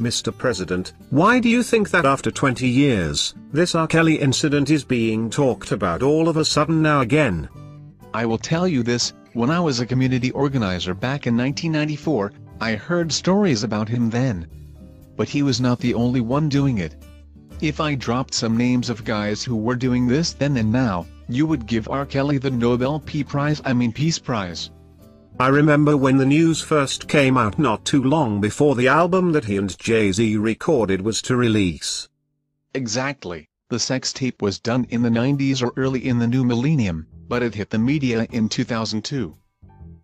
Mr. President, why do you think that after 20 years, this R. Kelly incident is being talked about all of a sudden now again? I will tell you this, when I was a community organizer back in 1994, I heard stories about him then. But he was not the only one doing it. If I dropped some names of guys who were doing this then and now, you would give R. Kelly the Nobel Peace Prize. I remember when the news first came out not too long before the album that he and Jay-Z recorded was to release. Exactly, the sex tape was done in the 90s or early in the new millennium, but it hit the media in 2002.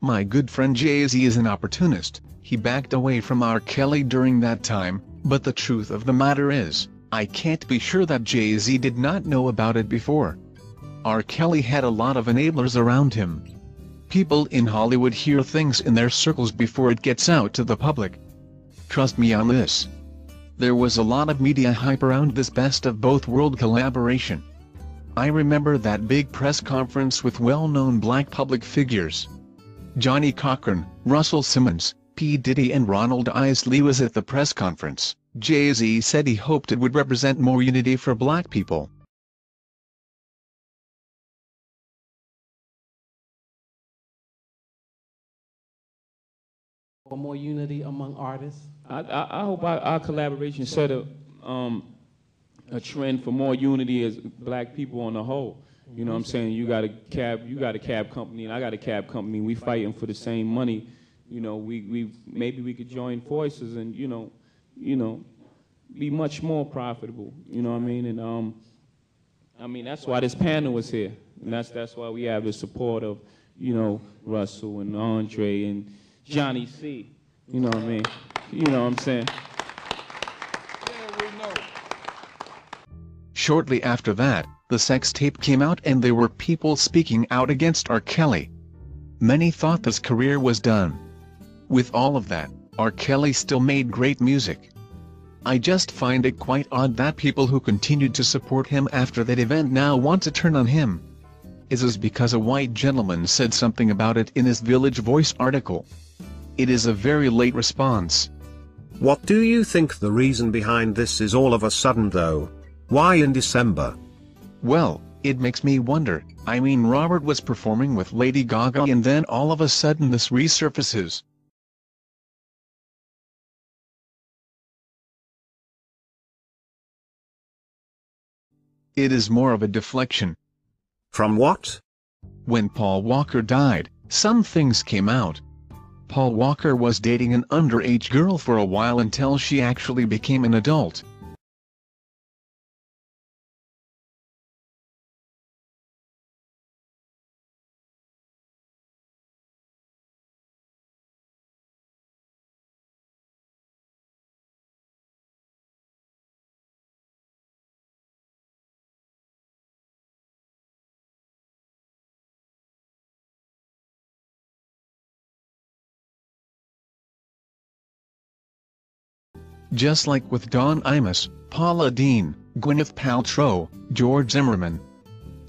My good friend Jay-Z is an opportunist. He backed away from R. Kelly during that time, but the truth of the matter is, I can't be sure that Jay-Z did not know about it before. R. Kelly had a lot of enablers around him. People in Hollywood hear things in their circles before it gets out to the public. Trust me on this. There was a lot of media hype around this best of both world collaboration. I remember that big press conference with well-known black public figures. Johnny Cochran, Russell Simmons, P. Diddy and Ronald Isley was at the press conference. Jay-Z said he hoped it would represent more unity for black people. Or more unity among artists? I hope our collaboration set a trend for more unity as black people on the whole. You know what I'm saying? You got a cab company, and I got a cab company. We fighting for the same money. You know, maybe we could join forces and you know, be much more profitable. You know what I mean? And I mean that's why this panel is here, and that's why we have the support of Russell and Andre and Johnny C. You know what I mean? You know what I'm saying? Yeah, we know. Shortly after that, the sex tape came out and there were people speaking out against R. Kelly. Many thought his career was done. With all of that, R. Kelly still made great music. I just find it quite odd that people who continued to support him after that event now want to turn on him. Is this because a white gentleman said something about it in his Village Voice article? It is a very late response. What do you think the reason behind this is all of a sudden though? Why in December? Well, it makes me wonder. I mean, Robert was performing with Lady Gaga and then all of a sudden this resurfaces. It is more of a deflection. From what? When Paul Walker died, some things came out. Paul Walker was dating an underage girl for a while until she actually became an adult. Just like with Don Imus, Paula Deen, Gwyneth Paltrow, George Zimmerman,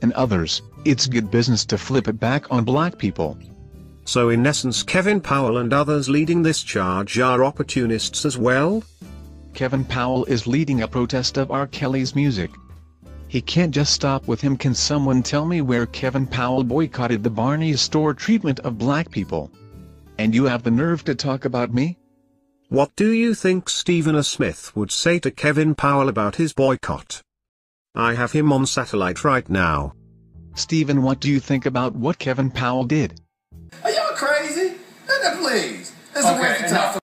and others, it's good business to flip it back on black people. So in essence Kevin Powell and others leading this charge are opportunists as well? Kevin Powell is leading a protest of R. Kelly's music. He can't just stop with him. Can someone tell me where Kevin Powell boycotted the Barney's store treatment of black people? And you have the nerve to talk about me? What do you think Stephen A. Smith would say to Kevin Powell about his boycott? I have him on satellite right now. Stephen, what do you think about what Kevin Powell did? Are y'all crazy? Please. This is a waste of time.